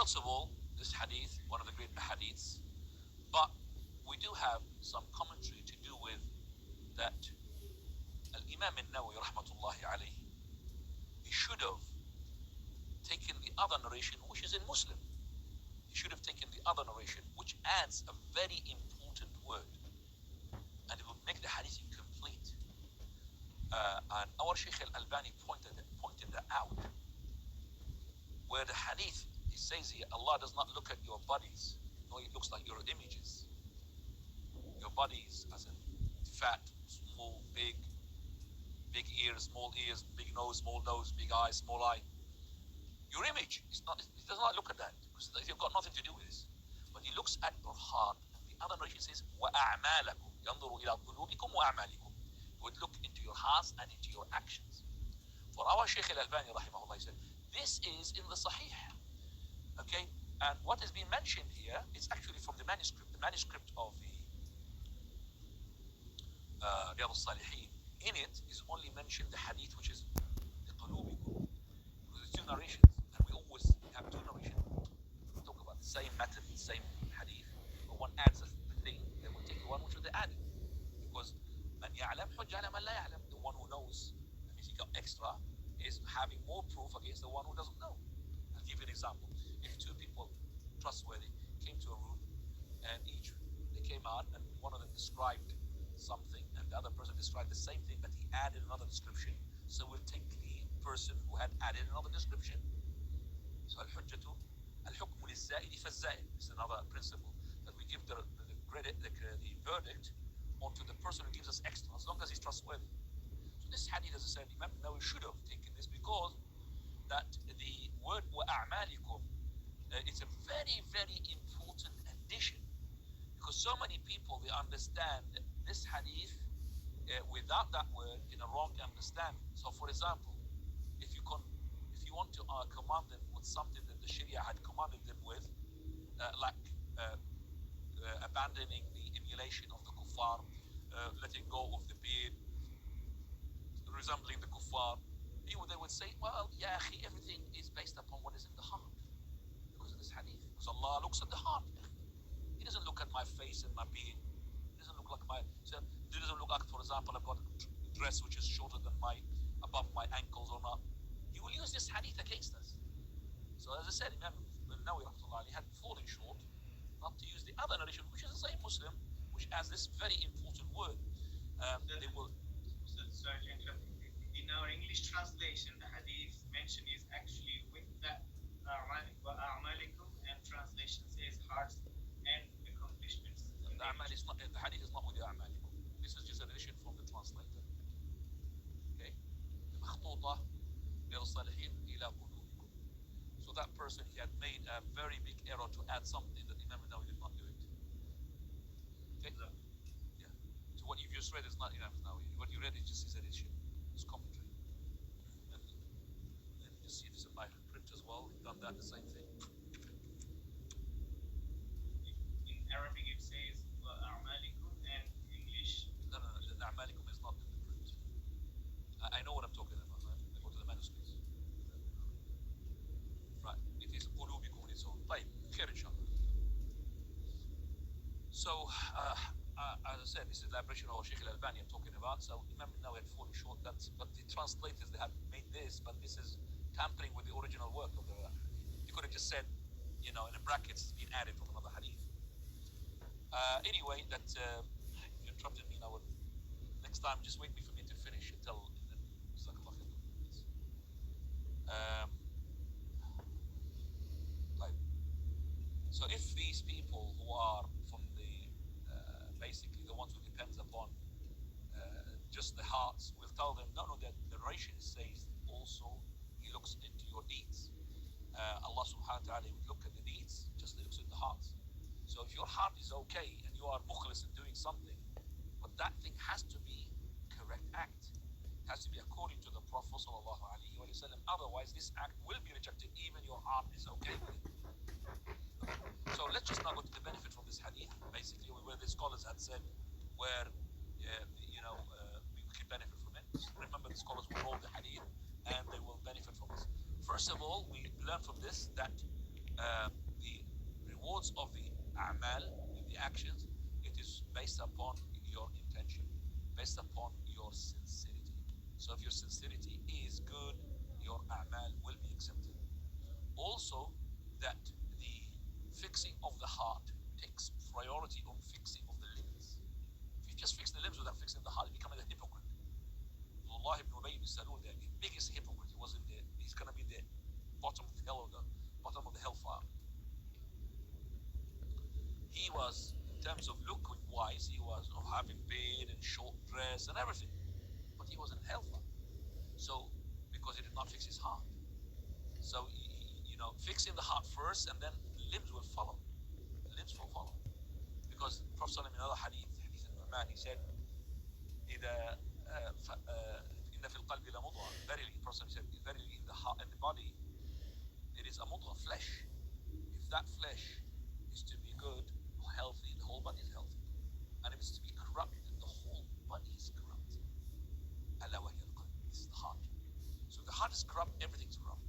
First of all, this hadith, one of the great hadiths, but we do have some commentary to do with that. Al-Imam al-Nawawi rahmatullahi alayhi, he should have taken the other narration, which is in Muslim. He should have taken the other narration, which adds a very important word, and it would make the hadith incomplete. And our Shaykh al-Albani pointed that out, where the hadith, it says here, Allah does not look at your bodies, no, He looks like your images. Your bodies, as in fat, small, big ears, big nose, small nose, big eyes, small eye. Your image, it does not look at that, because you've got nothing to do with this. But He looks at your heart, and the other narration says, وَأَعْمَالَكُمْ يَنْظُرُ إِلَىٰ قُلُوبِكُمْ وَأَعْمَالِكُم. He would look into your hearts and into your actions. For our Shaykh al-Albani rahimahullah, he said, this is in the Sahih. Okay? And what has been mentioned here is actually from the manuscript of the Riyadh al-Salihin. In it is only mentioned the hadith which is the qulubikum, because it's two narrations, and we always have two narrations. We talk about the same matter, the same hadith, but one adds a thing, then we take the one which they added, because man ya'lam hujja ala man la ya'lam, the one who knows, that means he got extra, is having more proof against the one who doesn't know. I'll give you an example. If two people, trustworthy, came to a room, and they came out, and one of them described something, and the other person described the same thing, but he added another description. So we'll take the person who had added another description. So al-hujjatu al-hukmu liz-za'idi faz-za'id. It's another principle that we give the credit, the verdict onto the person who gives us extra, as long as he's trustworthy. So this hadith, as I said, Imam Nawawi should have taken this, because that the word wa'a'malikum, it's a very, very important addition, because so many people, they understand this hadith without that word in a wrong understanding. So for example, if you want to command them with something that the Sharia had commanded them with, like abandoning the emulation of the kuffar, letting go of the beard, resembling the kuffar, they would say, well, ya akhi, everything is based upon what is in the heart, because of this hadith. Because Allah looks at the heart. He doesn't look at my face and my beard. He doesn't look like it doesn't look like, for example, I've got a dress which is shorter than above my ankles or not. He will use this hadith against us. So as I said, Imam Nawawi rahmatullahi had fallen short not to use the other narration, which is the same Muslim, which has this very important word. They will. Sorry to interrupt. In our English translation, the hadith mentioned is actually with that a'malikum, and translation says hearts and accomplishments. The hadith is not with the a'malikum. This is just an addition from the translator. Okay? مخطوطة للصالحين إلى قلوبكم. So that person, he had made a very big error to add something that Imam Nawawi did not do it. Okay? Yeah. So what you just read is not Imam Nawawi. What you read is just his edition, his commentary. And you see this in my print as well. We've done that, the same thing. In Arabic it says a'malikum, and English. No. The a'malikum is not in the print. I know what I'm talking about. Right? I go to the manuscripts. Right. It is qulubikum on its own. طيب. خير إن شاء الله. So, as I said, this is the elaboration of Shaykh al-Albani I'm talking about. So Imam Nawawi had fallen short. But the translators, they have made this, but this is tampering with the original work of the. He could have just said, in the brackets, it's been added from another hadith. Anyway, that you interrupted me. Now, next time, just wait for me to finish until. So if these people who are from the basically the ones who depends upon just the hearts, will tell them no, that the narration says also He looks into your deeds. Allah subhanahu wa ta'ala would look at the deeds, just looks at the hearts. So if your heart is okay and you are mukhlis in doing something, but that thing has to be correct act. It has to be according to the Prophet sallallahu alaihi wasallam. Otherwise, this act will be rejected, even your heart is okay with it. So let's just now go to the benefit from this hadith, basically, where the scholars had said where we can benefit from it. Remember, the scholars will roll the hadith and they will benefit from this. First of all, we learn from this that rewards of the a'mal, the actions, it is based upon your intention, based upon your sincerity. So if your sincerity is good, your a'mal will be accepted. Also, that the fixing of the heart takes priority on fixing of the limbs. If you just fix the limbs without fixing the heart, you become a hypocrite. Abdullah ibn Ubay ibn Salul, the biggest hypocrite, he's going to be the bottom of hell, or the bottom of the hellfire. He was, in terms of looking wise, he was having beard and short dress and everything, but he was in hellfire. So, because he did not fix his heart. So, fixing the heart first, and then limbs will follow. The limbs will follow. Because Prophet in another hadith al-Nu'man, he said, إذا إن في القلب لمضغة. Verily, Prophet said, verily in the heart and the body, there is a mudghah, flesh. If that flesh is to be good, healthy, the whole body is healthy. And if it's to be corrupt, then the whole body is corrupt. ألا وهي القلب. This is the heart. So if the heart is corrupt, everything's corrupt.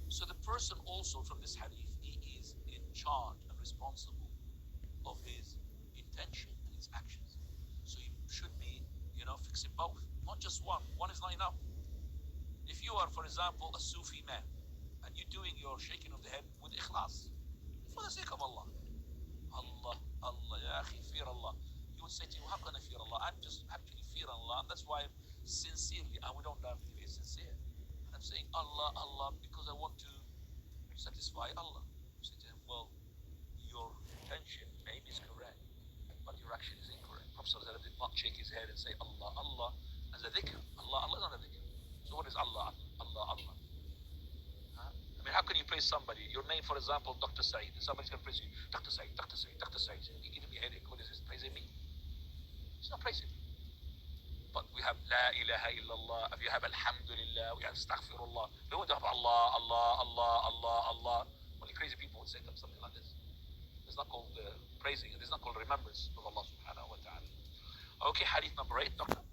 So the person also from this hadith, he is in charge and responsible of his intention and his actions. So you should be, fixing both, not just one. One is not enough. If you are, for example, a Sufi man, and you're doing your shaking of the head with ikhlas, for the sake of Allah, Allah, ya akhi, fear Allah. You would say to you, how can I fear Allah? I'm just actually fear Allah, and that's why I'm sincerely, and we don't have to be sincere. I'm saying Allah, because I want to satisfy Allah. You say to him, well, your intention maybe is correct, but your action is incorrect. Prophet did not shake his head and say Allah as a dhikr. Allah is not a dhikr. So what is Allah? Huh? I mean, how can you praise somebody? Your name, for example, Dr. Said. Somebody's going to praise you, Dr. Said. You're giving me a headache. What is this? Praising me? It's not praising me. But we have La ilaha illallah, we have Alhamdulillah, we have Astaghfirullah. We don't have Allah. Only crazy people would say something like this. It's not called praising, it is not called remembrance of Allah subhanahu wa ta'ala. Okay, hadith number 8, doctor.